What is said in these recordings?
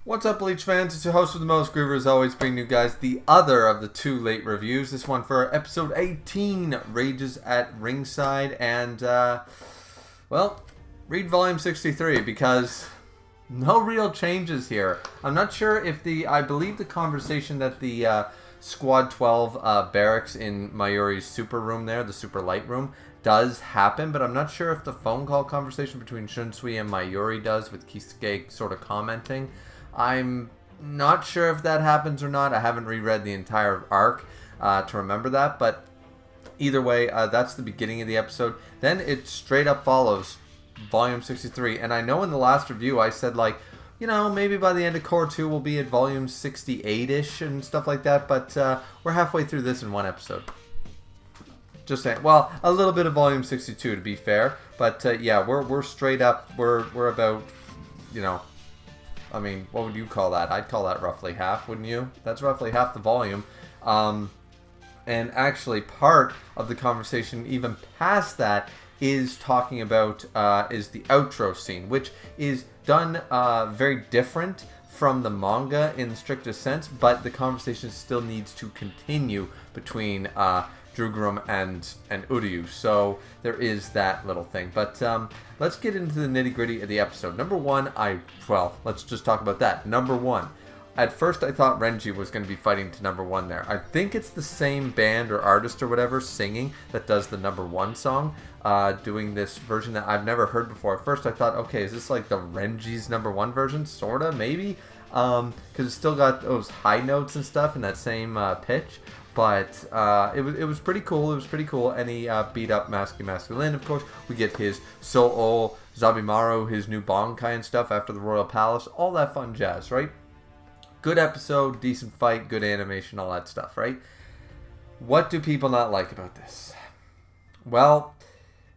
What's up, Bleach fans? It's your host with the most, Griever, as always, bringing you guys the other of the two late reviews. This one for episode 18, Rages at Ringside, and, well, read volume 63, because no real changes here. I'm not sure if I believe the conversation that the Squad 12 barracks in Mayuri's super room there, the super light room, does happen, but I'm not sure if the phone call conversation between Shunsui and Mayuri does, with Kisuke sort of commenting. I'm not sure if that happens or not. I haven't reread the entire arc to remember that, but either way, that's the beginning of the episode. Then it straight up follows volume 63, and I know in the last review I said, like, you know, maybe by the end of Core 2 we'll be at volume 68-ish and stuff like that, but we're halfway through this in one episode. Just saying. Well, a little bit of volume 62 to be fair, but yeah, we're straight up, we're about, you know, I mean, what would you call that? I'd call that roughly half, wouldn't you? That's roughly half the volume. And actually, part of the conversation, even past that, is talking about is the outro scene, which is done very different from the manga in the strictest sense, but the conversation still needs to continue between Drugurum and Uryu, so there is that little thing. But let's get into the nitty-gritty of the episode. Number one, let's just talk about that. Number one, at first I thought Renji was going to be fighting to number one there. I think it's the same band or artist or whatever singing that does the number one song, doing this version that I've never heard before. At first I thought, okay, is this like the Renji's number one version? Sorta, maybe? Because it's still got those high notes and stuff in that same pitch. But it was pretty cool. It was pretty cool. And he beat up Masculine. Of course, we get his So'o Zabimaru, his new Bonkai and stuff after the Royal Palace. All that fun jazz, right? Good episode, decent fight, good animation, all that stuff, right? What do people not like about this? Well,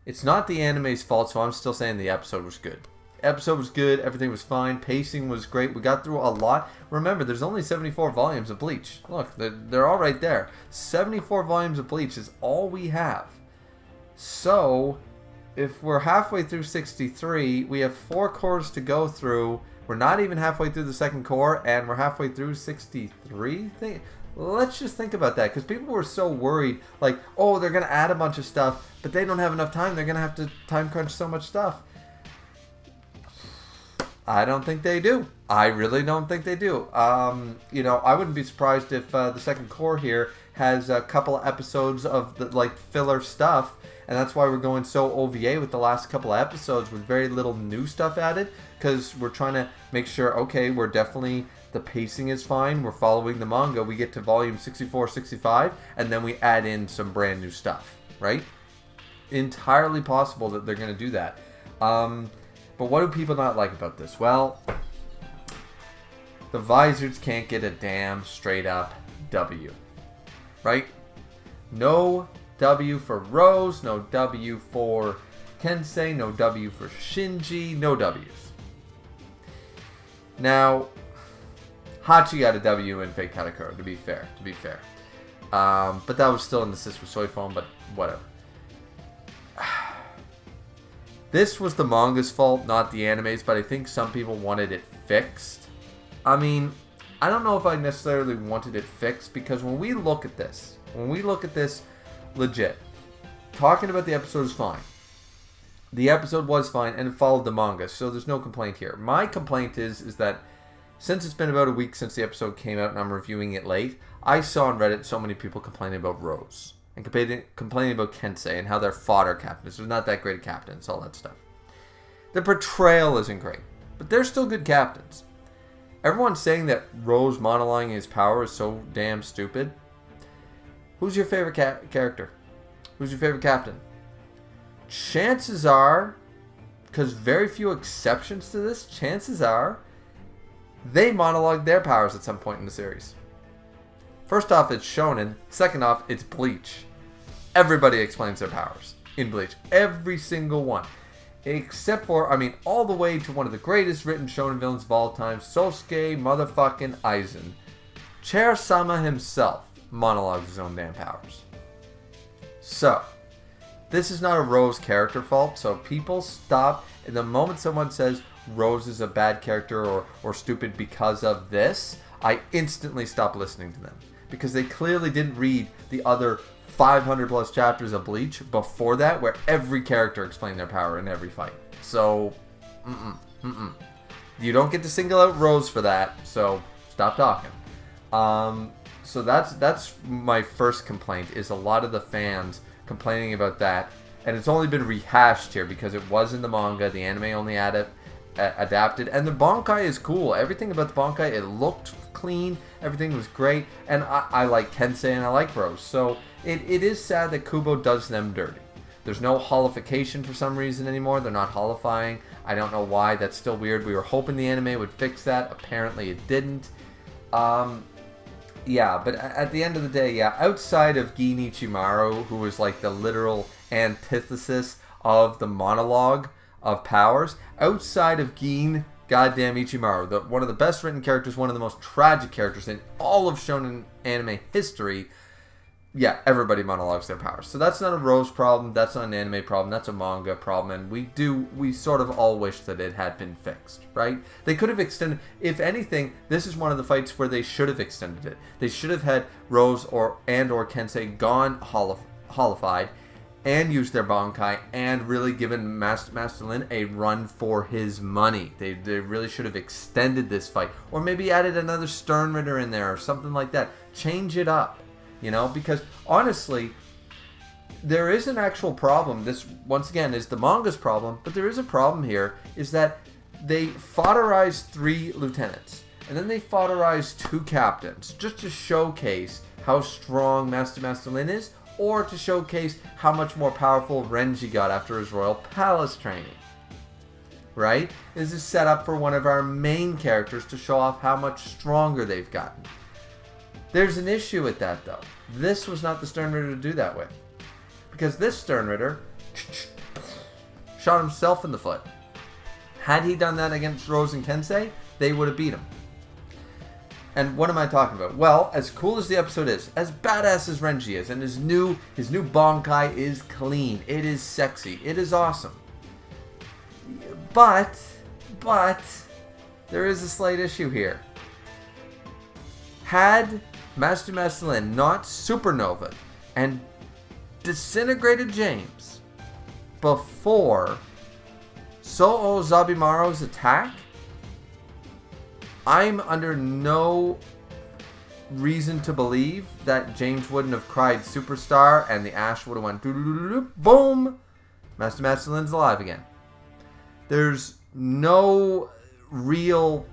it's not the anime's fault, so I'm still saying the episode was good. Episode was good, everything was fine, pacing was great, we got through a lot. Remember, there's only 74 volumes of Bleach. Look, they're all right there. 74 volumes of Bleach is all we have. So, if we're halfway through 63, we have 4 cores to go through. We're not even halfway through the second core, and we're halfway through 63? Let's just think about that, because people were so worried, like, oh, they're going to add a bunch of stuff, but they don't have enough time, they're going to have to time crunch so much stuff. I don't think they do. I really don't think they do. You know, I wouldn't be surprised if the second core here has a couple of episodes of the like filler stuff, and that's why we're going so OVA with the last couple of episodes with very little new stuff added, because we're trying to make sure, okay, we're definitely, the pacing is fine, we're following the manga, we get to volume 64, 65, and then we add in some brand new stuff, right? Entirely possible that they're going to do that. But what do people not like about this? Well, the Vizards can't get a damn straight up W. Right? No W for Rose, no W for Kensei, no W for Shinji, no W's. Now, Hachi got a W in Fate Katakura, to be fair. But that was still in the Sister Soy phone, but whatever. This was the manga's fault, not the anime's, but I think some people wanted it fixed. I mean, I don't know if I necessarily wanted it fixed, because when we look at this legit, talking about the episode is fine. The episode was fine, and it followed the manga, so there's no complaint here. My complaint is that since it's been about a week since the episode came out and I'm reviewing it late, I saw on Reddit so many people complaining about Rose. And complaining about Kensei and how they're fodder captains. They're not that great of captains, all that stuff. The portrayal isn't great, but they're still good captains. Everyone's saying that Rose monologuing his power is so damn stupid. Who's your favorite character? Who's your favorite captain? Chances are, because very few exceptions to this, chances are, they monologued their powers at some point in the series. First off, it's Shonen. Second off, it's Bleach. Everybody explains their powers in Bleach. Every single one. Except for, I mean, all the way to one of the greatest written Shonen villains of all time, Sosuke motherfucking Aizen. Chair-sama himself monologues his own damn powers. So, this is not a Rose character fault, so people stop. In the moment someone says, Rose is a bad character or stupid because of this, I instantly stop listening to them. Because they clearly didn't read the other 500 plus chapters of Bleach before that, where every character explained their power in every fight. So, you don't get to single out Rose for that, so stop talking. So that's my first complaint, is a lot of the fans complaining about that. And it's only been rehashed here because it was in the manga. The anime only adapted. And the Bankai is cool. Everything about the Bankai, it looked clean. Everything was great. And I like Kensei and I like Rose. So it is sad that Kubo does them dirty. There's no holification for some reason anymore. They're not holifying. I don't know why. That's still weird. We were hoping the anime would fix that. Apparently it didn't. Yeah, but at the end of the day, yeah, outside of Gin Ichimaru, who was like the literal antithesis of the monologue of powers, outside of Gin goddamn Ichimaru, one of the best written characters, one of the most tragic characters in all of shonen anime history, yeah, everybody monologues their powers. So that's not a Rose problem, that's not an anime problem, that's a manga problem, and we sort of all wish that it had been fixed, right? They could have extended, if anything, this is one of the fights where they should have extended it. They should have had Rose or Kensei gone holified and used their Bankai and really given Master Lin a run for his money. They really should have extended this fight, or maybe added another Stern Ritter in there or something like that. Change it up. You know, because honestly, there is an actual problem. This, once again, is the manga's problem, but there is a problem here, is that they fodderized 3 lieutenants, and then they fodderized 2 captains, just to showcase how strong Master Lin is, or to showcase how much more powerful Renji got after his Royal Palace training. Right? This is set up for one of our main characters to show off how much stronger they've gotten. There's an issue with that, though. This was not the Stern Ritter to do that with. Because this Stern Ritter shot himself in the foot. Had he done that against Rose and Kensei, they would have beat him. And what am I talking about? Well, as cool as the episode is, as badass as Renji is, and his new Bankai is clean, it is sexy, it is awesome. But, there is a slight issue here. Had Master Lin not supernovaed and disintegrated James before Sou Zabimaru's attack, I'm under no reason to believe that James wouldn't have cried superstar and the ash would have went boom, Master Lin's alive again. There's no real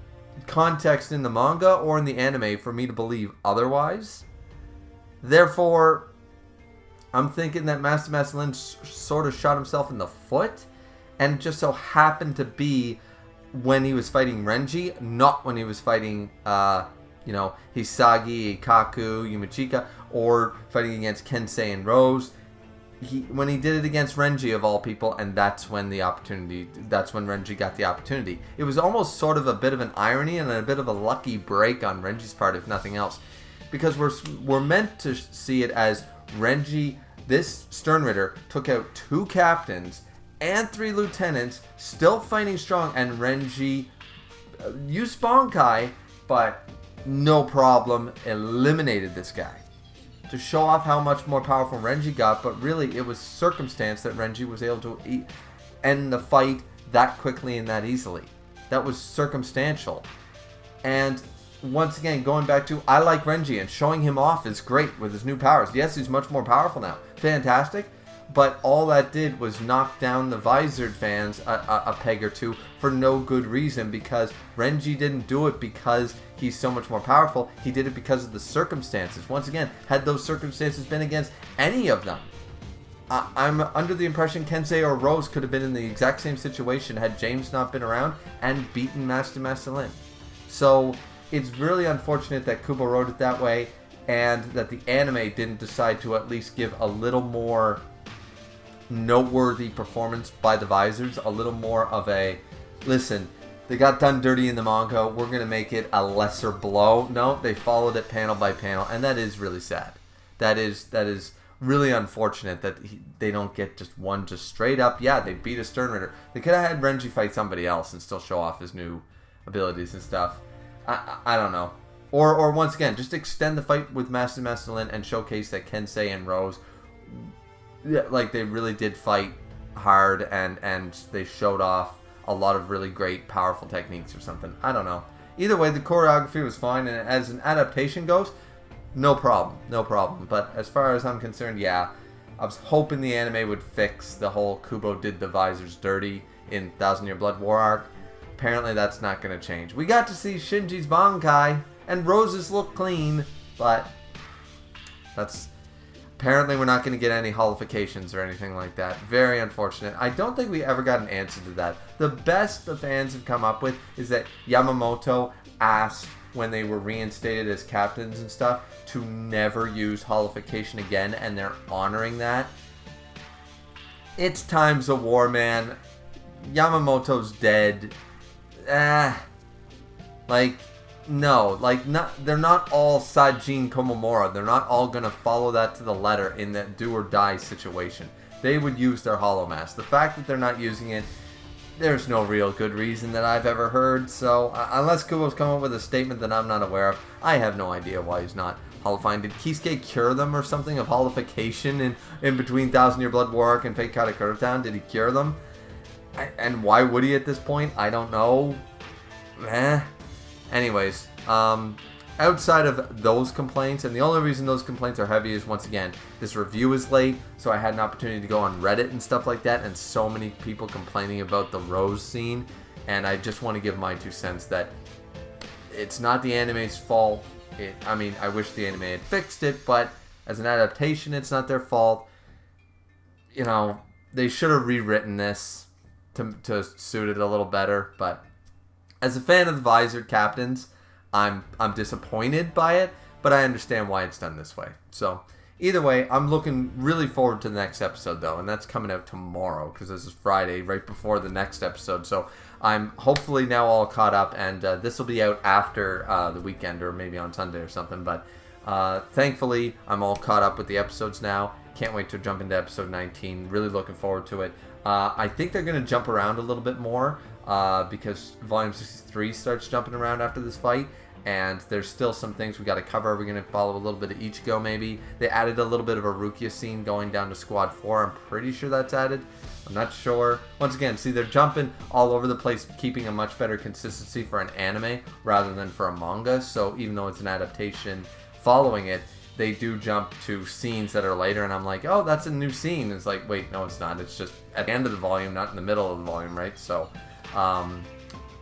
context in the manga or in the anime for me to believe otherwise. Therefore, I'm thinking that Master Lin sort of shot himself in the foot, and it just so happened to be when he was fighting Renji, not when he was fighting, Hisagi, Kaku, Yumachika, or fighting against Kensei and Rose. When he did it against Renji of all people, and that's when Renji got the opportunity. It was almost sort of a bit of an irony and a bit of a lucky break on Renji's part, if nothing else, because we're meant to see it as Renji, this Stern Ritter, took out 2 captains and 3 lieutenants, still fighting strong, and Renji used Bankai, but no problem, eliminated this guy. To show off how much more powerful Renji got, but really it was circumstance that Renji was able to end the fight that quickly and that easily. That was circumstantial. And once again, going back to, I like Renji, and showing him off is great with his new powers. Yes, he's much more powerful now. Fantastic. But all that did was knock down the Vizards fans a peg or 2 for no good reason, because Renji didn't do it because he's so much more powerful. He did it because of the circumstances. Once again, had those circumstances been against any of them, I'm under the impression Kensei or Rose could have been in the exact same situation had James not been around and beaten Master Lin. So it's really unfortunate that Kubo wrote it that way, and that the anime didn't decide to at least give a little more noteworthy performance by the Vizards, a little more of a, listen, they got done dirty in the manga, we're going to make it a lesser blow. No, they followed it panel by panel, and that is really sad. That is really unfortunate that they don't get just one just straight up. Yeah, they beat a Stern Ritter. They could have had Renji fight somebody else and still show off his new abilities and stuff. I don't know. Or once again, just extend the fight with Master Lin and showcase that Kensei and Rose, like, they really did fight hard and they showed off a lot of really great, powerful techniques or something. I don't know. Either way, the choreography was fine, and as an adaptation goes, no problem. No problem. But as far as I'm concerned, yeah, I was hoping the anime would fix the whole Kubo did the Vizards dirty in Thousand Year Blood War arc. Apparently that's not going to change. We got to see Shinji's Bankai, and Rose's look clean, but that's... Apparently we're not going to get any holifications or anything like that. Very unfortunate. I don't think we ever got an answer to that. The best the fans have come up with is that Yamamoto asked when they were reinstated as captains and stuff to never use holification again, and they're honoring that. It's times of war, man. Yamamoto's dead. No, they're not all Sajin Komomora. They're not all going to follow that to the letter in that do or die situation. They would use their Hollow Mask. The fact that they're not using it, there's no real good reason that I've ever heard. So, unless Kubo's come up with a statement that I'm not aware of, I have no idea why he's not holifying. Did Kisuke cure them or something of holification in between Thousand Year Blood War Arc and Fate Katakura Town? Did he cure them? And why would he at this point? I don't know. Anyways, outside of those complaints, and the only reason those complaints are heavy is, once again, this review is late, so I had an opportunity to go on Reddit and stuff like that, and so many people complaining about the Rose scene, and I just want to give my 2 cents that it's not the anime's fault. I mean, I wish the anime had fixed it, but as an adaptation, it's not their fault. You know, they should have rewritten this to suit it a little better, but as a fan of the Vizard captains, I'm disappointed by it, but I understand why it's done this way. So, either way, I'm looking really forward to the next episode, though, and that's coming out tomorrow, because this is Friday, right before the next episode. So, I'm hopefully now all caught up, and this will be out after the weekend, or maybe on Sunday or something, but thankfully, I'm all caught up with the episodes now. Can't wait to jump into episode 19. Really looking forward to it. I think they're going to jump around a little bit more, because Volume 63 starts jumping around after this fight, and there's still some things we got to cover. We're going to follow a little bit of Ichigo, maybe. They added a little bit of a Rukia scene going down to Squad 4. I'm pretty sure that's added. I'm not sure. Once again, see, they're jumping all over the place, keeping a much better consistency for an anime rather than for a manga. So even though it's an adaptation following it, they do jump to scenes that are later, and I'm like, oh, that's a new scene. It's like, wait, no, it's not. It's just at the end of the volume, not in the middle of the volume, right? So,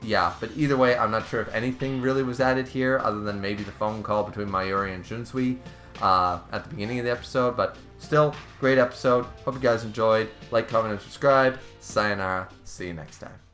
yeah, but either way, I'm not sure if anything really was added here other than maybe the phone call between Mayuri and Junsui at the beginning of the episode, but still, great episode. Hope you guys enjoyed. Like, comment, and subscribe. Sayonara. See you next time.